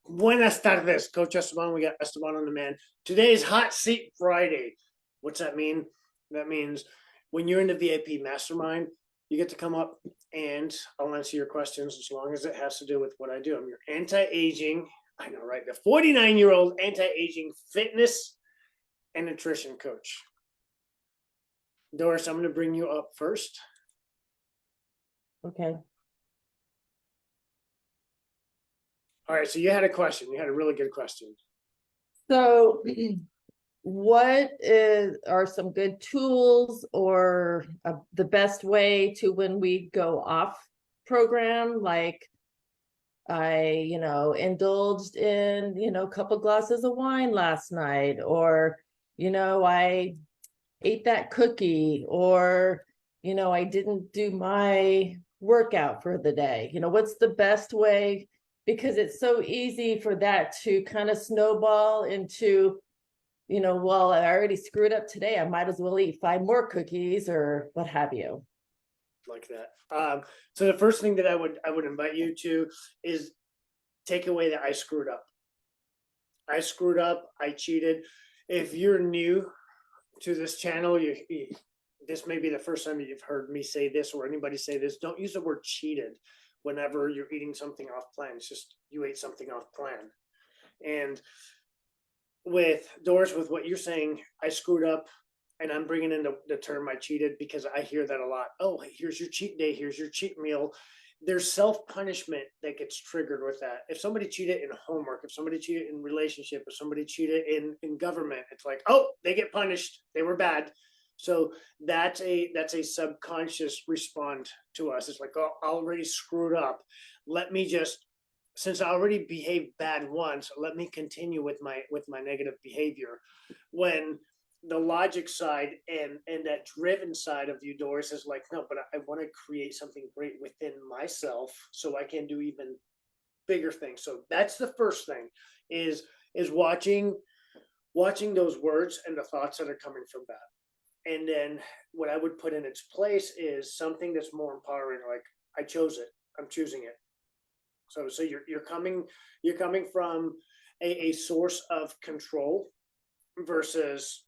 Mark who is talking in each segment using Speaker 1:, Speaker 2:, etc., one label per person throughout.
Speaker 1: Buenas tardes, Coach Esteban. We got Esteban On Demand. Today is Hot Seat Friday. What's that mean? That means when you're in the VIP MasterMind, you get to come up and I'll answer your questions as long as it has to do with what I do. I'm your anti-aging, I know, right? The 49-year-old anti-aging fitness and nutrition coach. Doris, I'm going to bring you up first.
Speaker 2: Okay.
Speaker 1: All right, so you had a question. You had a really good question.
Speaker 2: So what are some good tools or the best way to when we go off program? Like I, indulged in, a couple glasses of wine last night, or, I ate that cookie, or, I didn't do my workout for the day. What's the best way? Because it's so easy for that to kind of snowball into, well, I already screwed up today. I might as well eat 5 more cookies or what have you.
Speaker 1: Like that. So the first thing that I would invite you to is take away that I screwed up. I screwed up. I cheated. If you're new to this channel, this may be the first time that you've heard me say this or anybody say this. Don't use the word cheated whenever you're eating something off plan. It's just you ate something off plan. And with Doris, with what you're saying, I screwed up. And I'm bringing in the term I cheated because I hear that a lot. Oh, here's your cheat day. Here's your cheat meal. There's self-punishment that gets triggered with that. If somebody cheated in homework, if somebody cheated in relationship, if somebody cheated in government, it's like, oh, they get punished. They were bad. So that's a subconscious response to us. It's like, oh, I already screwed up. Let me just, since I already behaved bad once, let me continue with my negative behavior. When the logic side and that driven side of you, Doris, is like, no, but I want to create something great within myself so I can do even bigger things. So that's the first thing is watching those words and the thoughts that are coming from that. And then what I would put in its place is something that's more empowering, like I chose it, I'm choosing it. So you're coming from a source of control versus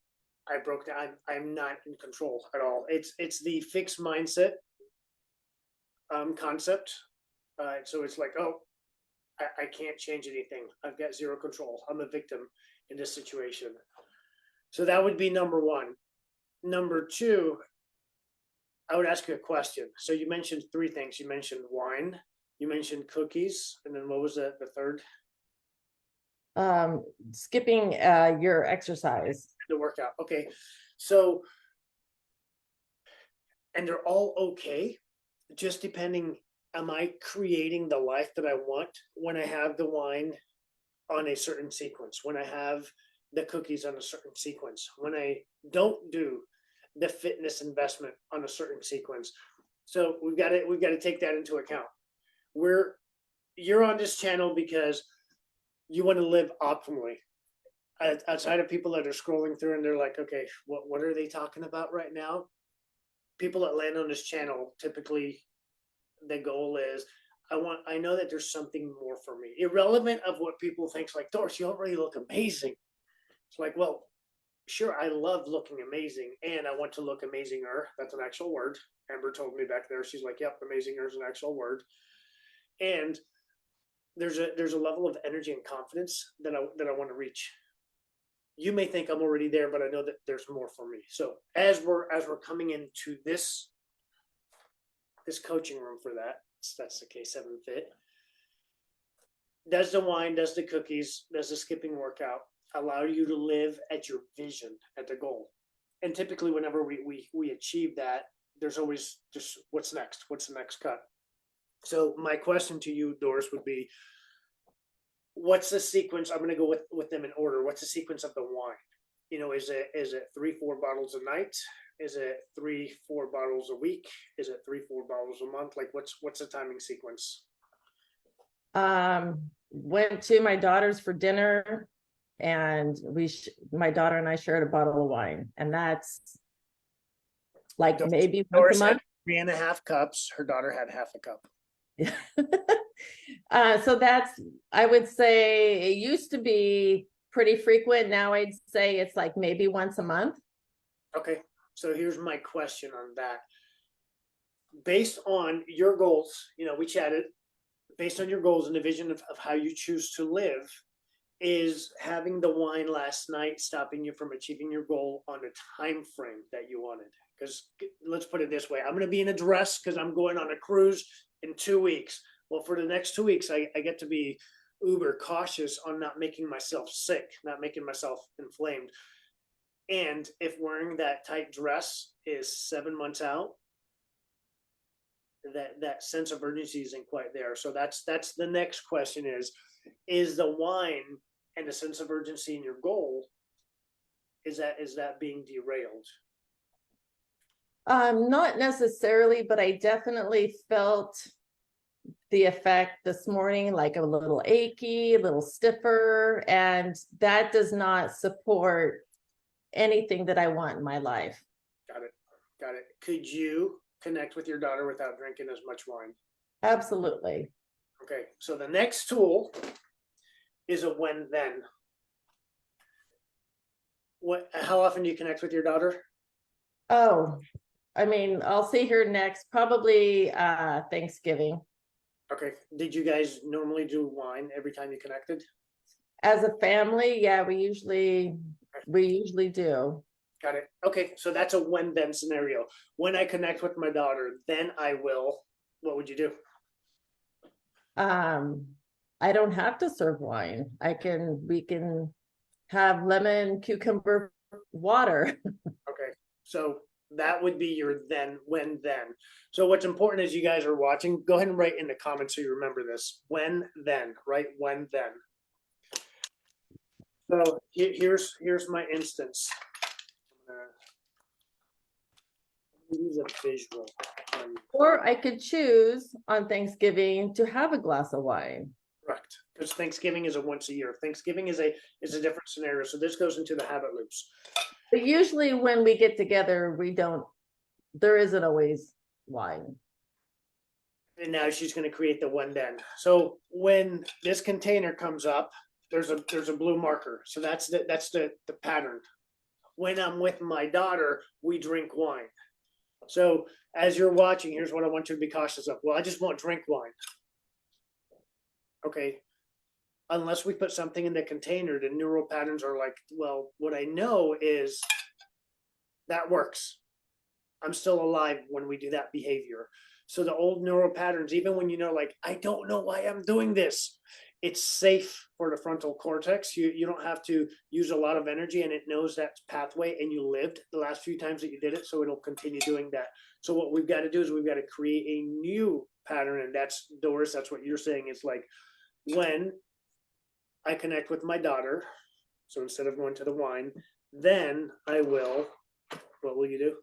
Speaker 1: I broke down. I'm not in control at all. It's the fixed mindset concept. So it's like, oh, I can't change anything. I've got zero control. I'm a victim in this situation. So that would be number one. Number two, I would ask you a question. So you mentioned 3 things. You mentioned wine, you mentioned cookies, and then what was the third?
Speaker 2: Skipping your exercise.
Speaker 1: The workout. Okay. So, and they're all okay, just depending, am I creating the life that I want when I have the wine on a certain sequence, when I have the cookies on a certain sequence, when I don't do the fitness investment on a certain sequence. So we've got to take that into account. You're on this channel because you want to live optimally. Outside of people that are scrolling through and they're like, okay, what are they talking about right now? People that land on this channel, typically the goal is, I know that there's something more for me, irrelevant of what people think. Like, Doris, you already look amazing. It's like, well, sure, I love looking amazing and I want to look amazinger. That's an actual word. Amber told me back there. She's like, yep, amazinger is an actual word. And there's a level of energy and confidence that I want to reach. You may think I'm already there, but I know that there's more for me. So as we're coming into this coaching room for that's the K7 Fit. Does the wine, does the cookies, does the skipping workout allow you to live at your vision, at the goal? And typically whenever we achieve that, there's always just what's next? What's the next cut? So my question to you, Doris, would be, what's the sequence? I'm going to go with them in order. What's the sequence of the wine? Is it 3-4 bottles a night? Is it 3-4 bottles a week? Is it 3-4 bottles a month? Like what's the timing sequence?
Speaker 2: Went to my daughter's for dinner and my daughter and I shared a bottle of wine, and that's like maybe once a month.
Speaker 1: 3.5 cups. Her daughter had half a cup.
Speaker 2: So that's, I would say it used to be pretty frequent. Now I'd say it's like maybe once a month.
Speaker 1: Okay, so here's my question on that. Based on your goals, we chatted, based on your goals and the vision of how you choose to live, is having the wine last night stopping you from achieving your goal on the time frame that you wanted? Because let's put it this way, I'm going to be in a dress because I'm going on a cruise in 2 weeks. Well, for the next 2 weeks, I get to be uber cautious on not making myself sick, not making myself inflamed. And if wearing that tight dress is 7 months out, that sense of urgency isn't quite there. So that's the next question: is the wine and the sense of urgency in your goal, is that being derailed?
Speaker 2: Not necessarily, but I definitely felt the effect this morning, like a little achy, a little stiffer, and that does not support anything that I want in my life.
Speaker 1: Got it. Could you connect with your daughter without drinking as much wine?
Speaker 2: Absolutely.
Speaker 1: Okay, so the next tool is a when then. How often do you connect with your daughter?
Speaker 2: Oh, I mean, I'll see her next, probably Thanksgiving.
Speaker 1: Okay, did you guys normally do wine every time you connected?
Speaker 2: As a family, yeah, we usually do.
Speaker 1: Got it. Okay, so that's a when then scenario. When I connect with my daughter, then I will. What would you do?
Speaker 2: Um, I don't have to serve wine. We can have lemon cucumber water.
Speaker 1: Okay, so that would be your then, when then. So what's important as you guys are watching, go ahead and write in the comments so you remember this. When then, right? When then. So here's my instance. Use a visual.
Speaker 2: Or I could choose on Thanksgiving to have a glass of wine.
Speaker 1: Correct, because Thanksgiving is a once a year. Thanksgiving is a different scenario. So this goes into the habit loops.
Speaker 2: But usually when we get together, there isn't always wine.
Speaker 1: And now she's going to create the when then. So when this container comes up, there's a blue marker. So that's the pattern. When I'm with my daughter, we drink wine. So as you're watching, here's what I want you to be cautious of. Well, I just won't drink wine. Okay. Unless we put something in the container, the neural patterns are like, well, what I know is that works. I'm still alive when we do that behavior. So the old neural patterns, even when like, I don't know why I'm doing this, it's safe for the frontal cortex. You don't have to use a lot of energy, and it knows that pathway, and you lived the last few times that you did it, so it'll continue doing that. So what we've got to do is we've got to create a new pattern, and that's, Doris, that's what you're saying. It's like, when I connect with my daughter, so instead of going to the wine, then I will, what will you do?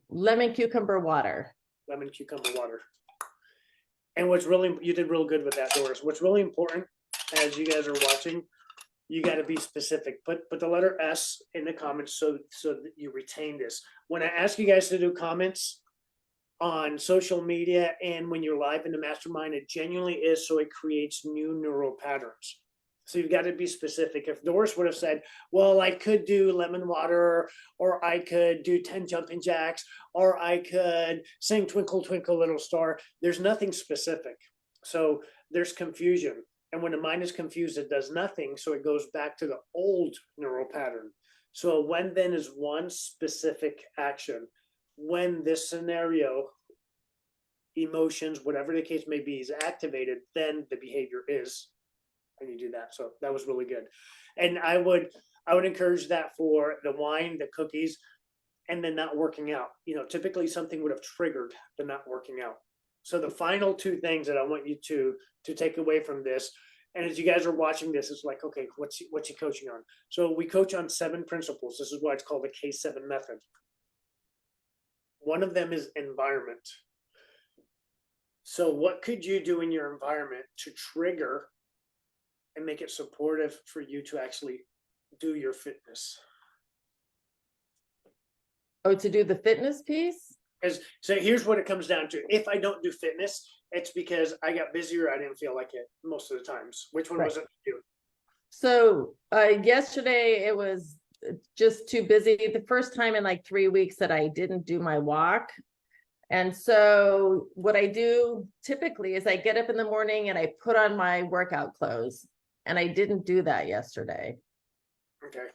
Speaker 2: Lemon cucumber water.
Speaker 1: Lemon cucumber water. And you did real good with that, Doris. What's really important as you guys are watching, you got to be specific. Put the letter S in the comments so that you retain this. When I ask you guys to do comments on social media and when you're live in the mastermind, it genuinely is so it creates new neural patterns. So you've got to be specific. If Doris would have said, well, I could do lemon water, or I could do 10 jumping jacks, or I could sing Twinkle, Twinkle, Little Star, there's nothing specific. So there's confusion. And when the mind is confused, it does nothing. So it goes back to the old neural pattern. So when then is one specific action. When this scenario, emotions, whatever the case may be, is activated, then the behavior is, and you do that. So that was really good. And I would encourage that for the wine, the cookies, and then not working out. Typically something would have triggered the not working out. So the final two things that I want you to take away from this, and as you guys are watching this, it's like, okay, what's he coaching on? So we coach on 7 principles. This is why it's called the K7 method. One of them is environment. So what could you do in your environment to trigger and make it supportive for you to actually do your fitness?
Speaker 2: Oh, to do the fitness piece?
Speaker 1: Because so here's what it comes down to. If I don't do fitness, it's because I got busy or I didn't feel like it most of the times. Which one
Speaker 2: Right.
Speaker 1: was it for you?
Speaker 2: So yesterday it was just too busy. The first time in like 3 weeks that I didn't do my walk. And so what I do typically is I get up in the morning and I put on my workout clothes. And I didn't do that yesterday.
Speaker 1: Okay.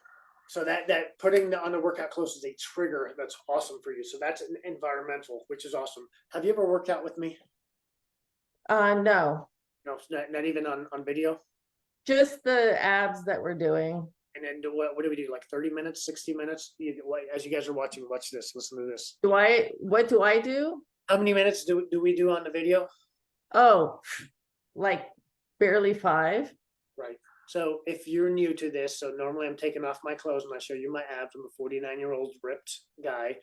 Speaker 1: So that putting on the workout clothes is a trigger. That's awesome for you. So that's an environmental, which is awesome. Have you ever worked out with me?
Speaker 2: No,
Speaker 1: No, not even on video.
Speaker 2: just the abs that we're doing.
Speaker 1: And then what do we do? Like 30 minutes, 60 minutes? As you guys are watching, watch this. Listen to this.
Speaker 2: What do I do?
Speaker 1: How many minutes do we do on the video?
Speaker 2: Oh, like barely 5.
Speaker 1: Right. So if you're new to this, so normally I'm taking off my clothes and I show you my abs. I'm a 49-year-old ripped guy.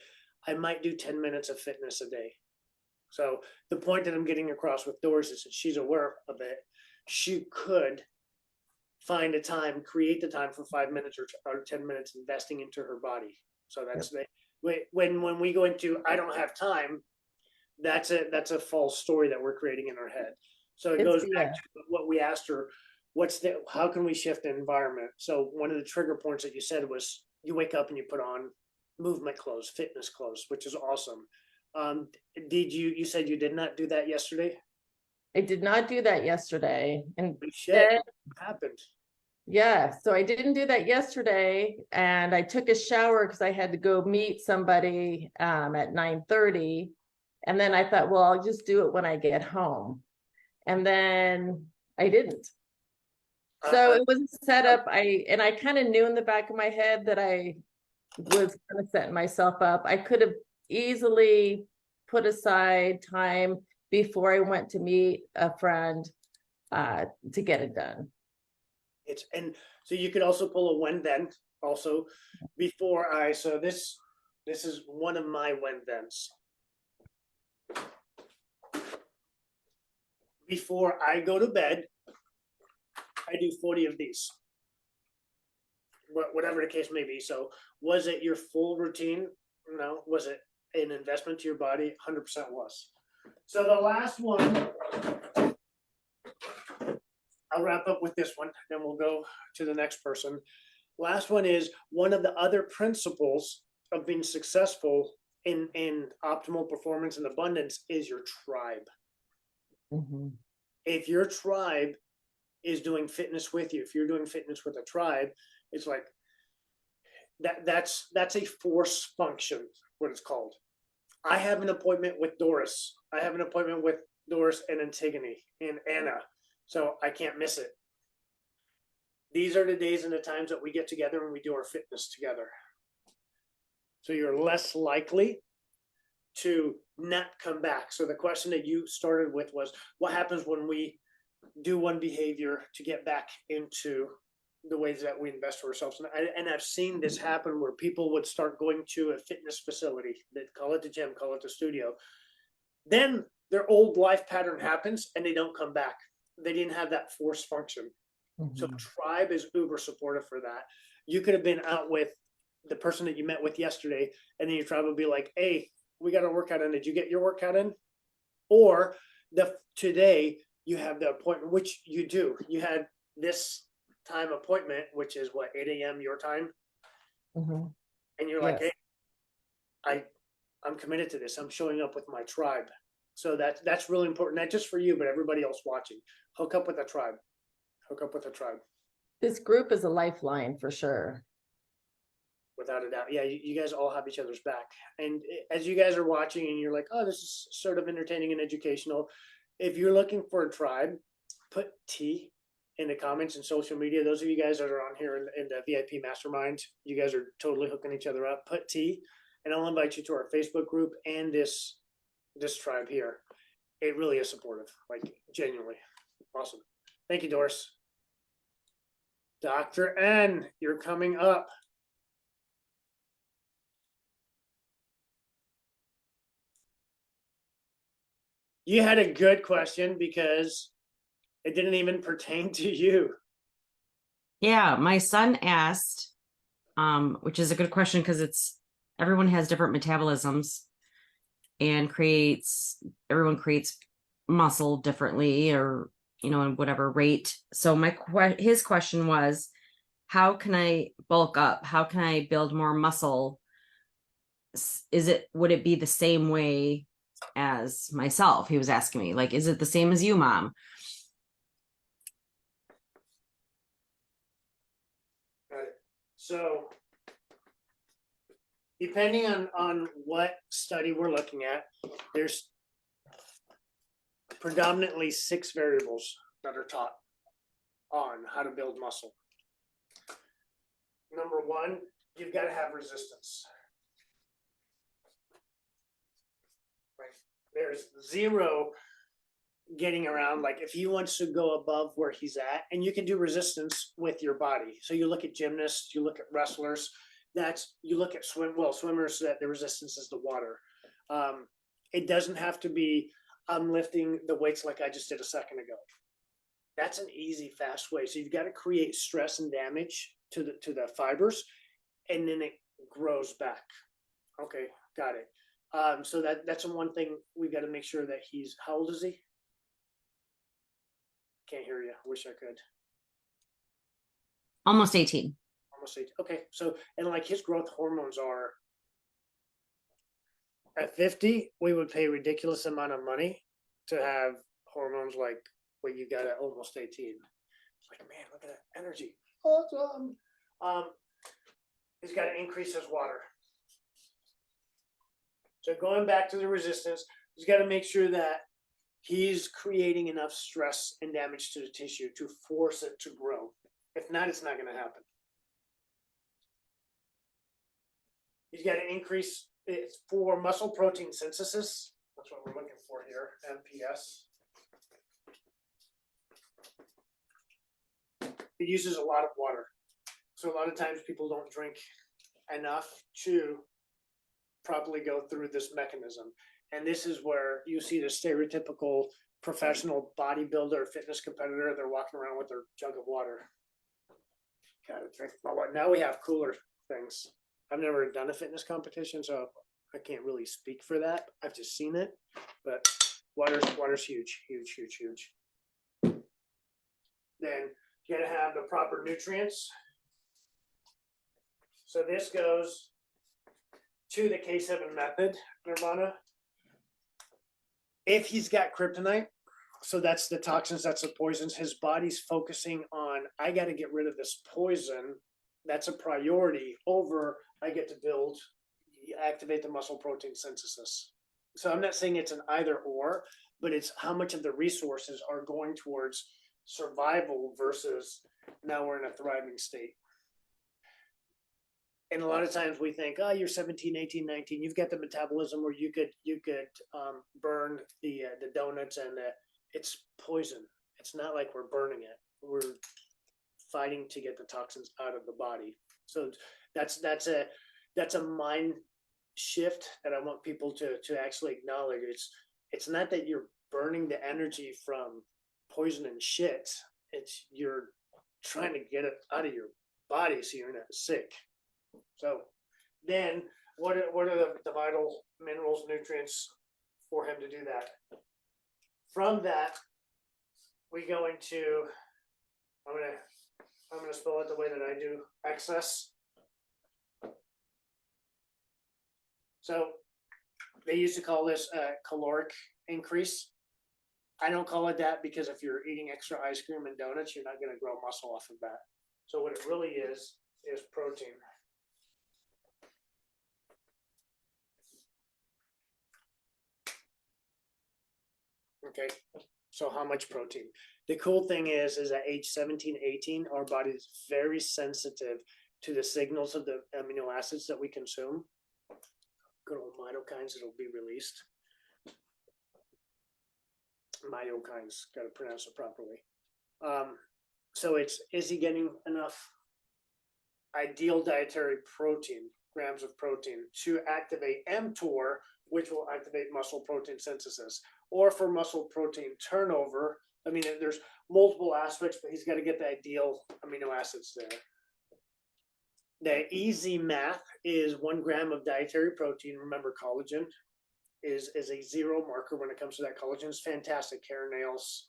Speaker 1: I might do 10 minutes of fitness a day. So the point that I'm getting across with Doris is that she's aware of it. She could find a time, create the time for 5 minutes or 10 minutes investing into her body. So that's when we go into I don't have time, that's a false story that we're creating in our head. So it goes back to what we asked her, how can we shift the environment? So one of the trigger points that you said was you wake up and you put on movement clothes, fitness clothes, which is awesome. You said you did not do that yesterday?
Speaker 2: I did not do that yesterday. And
Speaker 1: Shit, what happened?
Speaker 2: yeah, so I didn't do that yesterday, and I took a shower because I had to go meet somebody at 9:30. And then I thought, well, I'll just do it when I get home. And then I didn't. So it was set up. I kind of knew in the back of my head that I was kind of setting myself up. I could have easily put aside time before I went to meet a friend to get it done.
Speaker 1: And so you could also pull a when then also before so this is one of my when thens. Before I go to bed, I do 40 of these. Whatever the case may be. So was it your full routine? No. Was it an investment to your body? 100% was. So the last one, I'll wrap up with this one, then we'll go to the next person. Last one is one of the other principles of being successful in optimal performance and abundance is your tribe.
Speaker 2: Mm-hmm.
Speaker 1: If your tribe is doing fitness with you, if you're doing fitness with a tribe, it's like that's a force function, what it's called. I have an appointment with Doris. I have an appointment with Doris and Antigone and Anna. So I can't miss it. These are the days and the times that we get together and we do our fitness together. So you're less likely to not come back. So the question that you started with was, what happens when we do one behavior to get back into the ways that we invest for ourselves? And I've seen this happen where people would start going to a fitness facility, they call it the gym, call it the studio. Then their old life pattern happens and they don't come back. They didn't have that force function. Mm-hmm. So tribe is uber supportive for that. You could have been out with the person that you met with yesterday, and then your tribe would be like, hey, we got a workout in. Did you get your workout in? Or today you have the appointment, which you do. You had this time appointment, which is what, 8 a.m. your time? Mm-hmm. And you're like, hey, I'm committed to this. I'm showing up with my tribe. So that's really important, not just for you, but everybody else watching. Hook up with a tribe. Hook up with a tribe.
Speaker 2: This group is a lifeline for sure.
Speaker 1: Without a doubt. Yeah, you guys all have each other's back. And as you guys are watching and you're like, oh, this is sort of entertaining and educational. If you're looking for a tribe, put T in the comments and social media. Those of you guys that are on here in the VIP MasterMind, you guys are totally hooking each other up. Put T, and I'll invite you to our Facebook group and this tribe here. It really is supportive, like genuinely awesome. Thank you, Doris. Dr. N, you're coming up. You had a good question because it didn't even pertain to you.
Speaker 3: Yeah, my son asked, which is a good question because everyone has different metabolisms. and everyone creates muscle differently, or, you know, in whatever rate. So his question was, how can I bulk up? How can I build more muscle? Would it be the same way as myself? He was asking me, like, is it the same as you, Mom?
Speaker 1: Right. So depending on what study we're looking at, there's predominantly 6 variables that are taught on how to build muscle. Number 1, you've got to have resistance. Right. There's 0 getting around. Like if he wants to go above where he's at, and you can do resistance with your body. So you look at gymnasts, you look at wrestlers, you look at swimmers, that the resistance is the water. It doesn't have to be, I'm lifting the weights like I just did a second ago. That's an easy, fast way. So you've got to create stress and damage to the fibers, and then it grows back. Okay, got it. So that's one thing we got to make sure that he's. How old is he? Can't hear you. Wish I could.
Speaker 3: Almost 18.
Speaker 1: Almost 18. Okay, so and like his growth hormones are. At 50, we would pay a ridiculous amount of money to have hormones like what you got at almost 18. It's like, man, look at that energy. Awesome. He's got to increase his water. So going back to the resistance, he's got to make sure that he's creating enough stress and damage to the tissue to force it to grow. If not, it's not going to happen. He's got to increase it for muscle protein synthesis. That's what we're looking for here, MPS. It uses a lot of water. So a lot of times people don't drink enough to properly go through this mechanism. And this is where you see the stereotypical professional bodybuilder, fitness competitor. They're walking around with their jug of water. Gotta drink my water. Now we have cooler things. I've never done a fitness competition, so I can't really speak for that. I've just seen it, but water's huge, huge, huge, huge. Then you gotta have the proper nutrients. So this goes to the K7 method, Nirvana. If he's got kryptonite, so that's the toxins, that's the poisons, his body's focusing on, I got to get rid of this poison. That's a priority over, I get to activate the muscle protein synthesis. So I'm not saying it's an either or, but it's how much of the resources are going towards survival versus now we're in a thriving state. And a lot of times we think, oh, you're 17, 18, 19. You've got the metabolism where you could burn the donuts, and it's poison. It's not like we're burning it. We're fighting to get the toxins out of the body. So that's a mind shift that I want people to actually acknowledge. It's not that you're burning the energy from poison and shit. It's you're trying to get it out of your body so you're not sick. So then what are the vital minerals, nutrients for him to do that? From that, we go into, I'm gonna spell it the way that I do, excess. So they used to call this a caloric increase. I don't call it that because if you're eating extra ice cream and donuts, you're not gonna grow muscle off of that. So what it really is protein. Okay, so how much protein? The cool thing is at age 17, 18, our body is very sensitive to the signals of the amino acids that we consume. Good old mitokines that will be released. Mitokines, got to pronounce it properly. So is he getting enough ideal dietary protein, grams of protein, to activate mTOR, which will activate muscle protein synthesis? Or for muscle protein turnover, I mean, there's multiple aspects, but he's got to get the ideal amino acids there. The easy math is 1 gram of dietary protein. Remember collagen. is a zero marker when it comes to that collagen. It's fantastic. Hair, nails,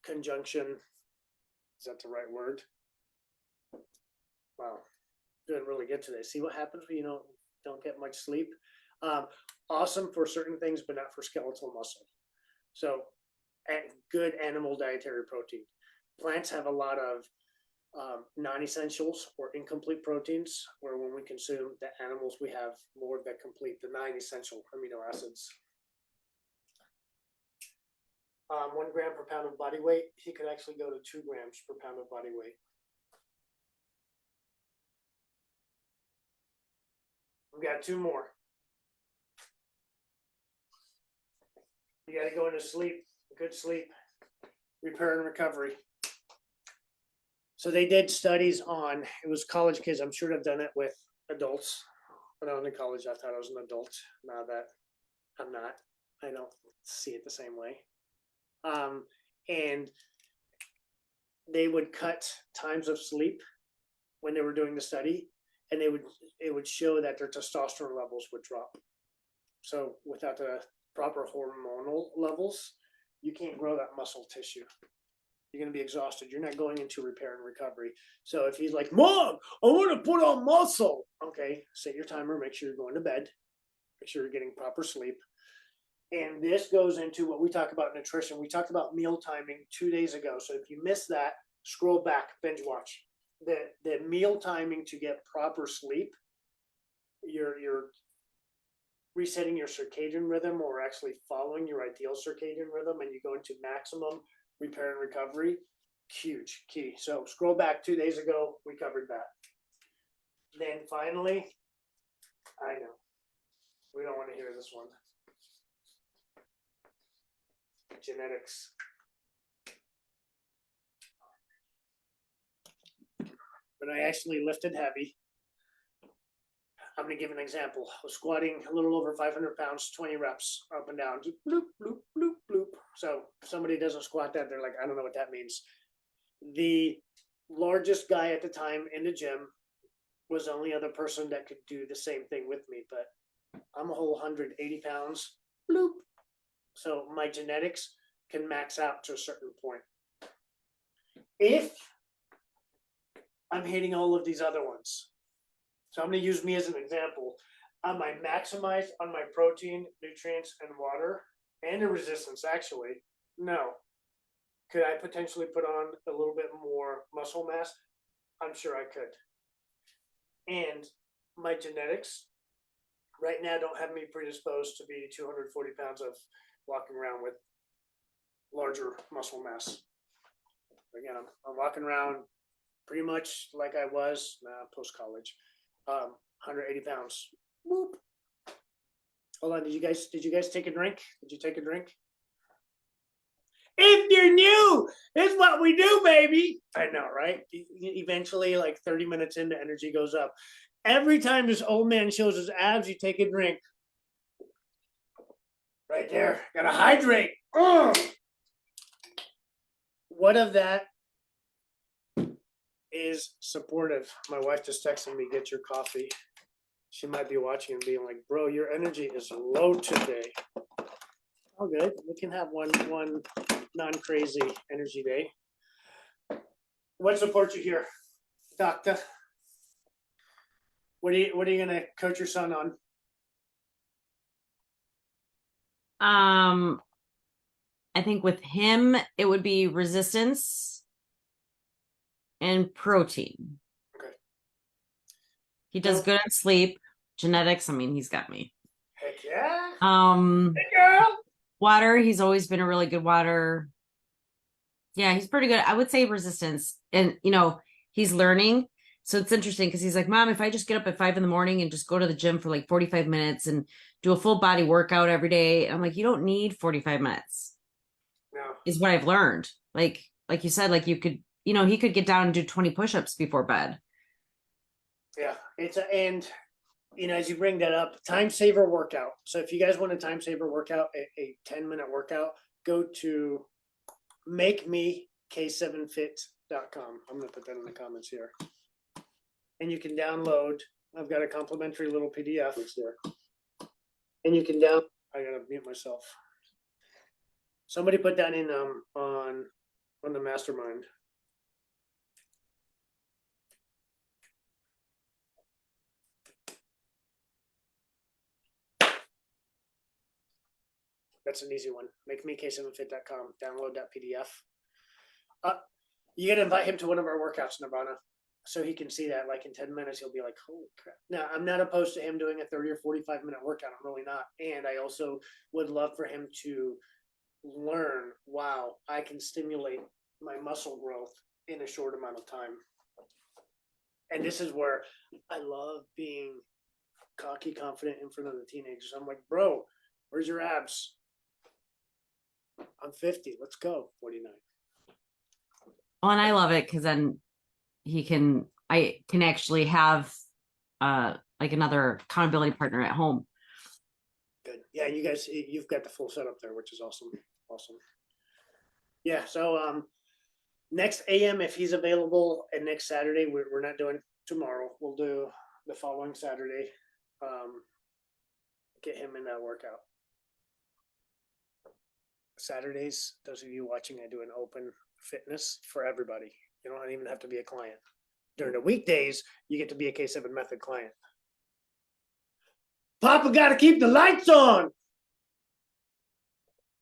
Speaker 1: conjunction. Is that the right word? Wow, doing really good today. See what happens when you don't get much sleep. Awesome for certain things, but not for skeletal muscle. So, good animal dietary protein. Plants have a lot of non-essentials or incomplete proteins, where when we consume the animals, we have more that complete the non-essential amino acids. 1 gram per pound of body weight, he could actually go to 2 grams per pound of body weight. We've got 2 more. You got to go into sleep, good sleep, repair and recovery. So they did studies on, it was college kids. I'm sure they've done it with adults. When I was in college, I thought I was an adult. Now that I'm not, I don't see it the same way. And they would cut times of sleep when they were doing the study, and it would show that their testosterone levels would drop. So without the proper hormonal levels, you can't grow that muscle tissue. You're going to be exhausted. You're not going into repair and recovery. So if he's like, Mom, I want to put on muscle. Okay, set your timer. Make sure you're going to bed. Make sure you're getting proper sleep. And this goes into what we talk about nutrition. We talked about meal timing 2 days ago. So if you missed that, scroll back, binge watch. The meal timing to get proper sleep, you're resetting your circadian rhythm, or actually following your ideal circadian rhythm, and you go into maximum repair and recovery. Huge key. So scroll back 2 days ago, we covered that. Then finally, I know we don't want to hear this one. Genetics. When I actually lifted heavy, I'm going to give an example. I was squatting a little over 500 pounds, 20 reps, up and down, just bloop, bloop, bloop, bloop. So if somebody doesn't squat that, they're like, I don't know what that means. The largest guy at the time in the gym was the only other person that could do the same thing with me, but I'm a whole 180 pounds, bloop. So my genetics can max out to a certain point. If I'm hitting all of these other ones, so I'm going to use me as an example. Am I maximized on my protein, nutrients, and water, and the resistance? Actually, no. Could I potentially put on a little bit more muscle mass? I'm sure I could. And my genetics right now don't have me predisposed to be 240 pounds of walking around with larger muscle mass. Again, I'm walking around pretty much like I was post-college. 180 pounds. Whoop. Hold on. Did you guys take a drink? Did you take a drink? If you're new, it's what we do, baby. I know, right? Eventually, like 30 minutes into, energy goes up. Every time this old man shows his abs, you take a drink. Right there. Gotta hydrate. What of that is supportive? My wife just texted me, get your coffee. She might be watching and being like, bro, your energy is low today. Oh, good. We can have one non-crazy energy day. What supports you here, doctor? What are you gonna coach your son on?
Speaker 3: I think with him, it would be resistance and protein.
Speaker 1: Okay.
Speaker 3: He does good on sleep. Genetics, I mean, he's got me.
Speaker 1: Heck yeah.
Speaker 3: Hey
Speaker 1: girl.
Speaker 3: Water, he's always been a really good water. Yeah, he's pretty good. I would say resistance. And, he's learning. So it's interesting because he's like, Mom, if I just get up at 5 a.m. and just go to the gym for like 45 minutes and do a full body workout every day. I'm like, you don't need 45 minutes.
Speaker 1: No.
Speaker 3: Is what I've learned. Like you said, like you could, he could get down and do 20 push-ups before bed.
Speaker 1: Yeah. And as you bring that up, time saver workout. So if you guys want a time saver workout, a 10-minute workout, go to makemek7fit.com. I'm going to put that in the comments here. And you can download, I've got a complimentary little PDF. It's there. And you can I gotta mute myself. Somebody put that in on the mastermind. That's an easy one. MakeMeK7fit.com. Download that PDF. You gotta invite him to one of our workouts, Nirvana, so he can see that. Like in 10 minutes, he'll be like, "Holy crap!" Now, I'm not opposed to him doing a 30 or 45-minute workout. I'm really not. And I also would love for him to learn, wow, I can stimulate my muscle growth in a short amount of time. And this is where I love being cocky, confident in front of the teenagers. I'm like, bro, where's your abs? I'm 50. Let's go. 49.
Speaker 3: Well, and I love it because then I can actually have like another accountability partner at home.
Speaker 1: Good. Yeah, you guys, you've got the full setup there, which is awesome. Awesome. Yeah. So next AM, if he's available, and next Saturday, we're not doing tomorrow. We'll do the following Saturday. Get him in that workout. Saturdays, those of you watching, I do an open fitness for everybody. You don't even have to be a client. During the weekdays, you get to be a K7 Method client. Papa got to keep the lights on.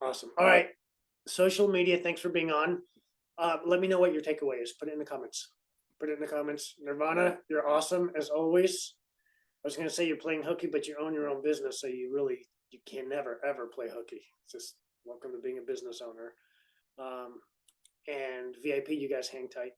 Speaker 1: Awesome. All right. Social media, thanks for being on. Let me know what your takeaway is. Put it in the comments. Put it in the comments. Nirvana, you're awesome as always. I was going to say you're playing hooky, but you own your own business, so you can never, ever play hooky. It's just welcome to being a business owner. And VIP, you guys hang tight.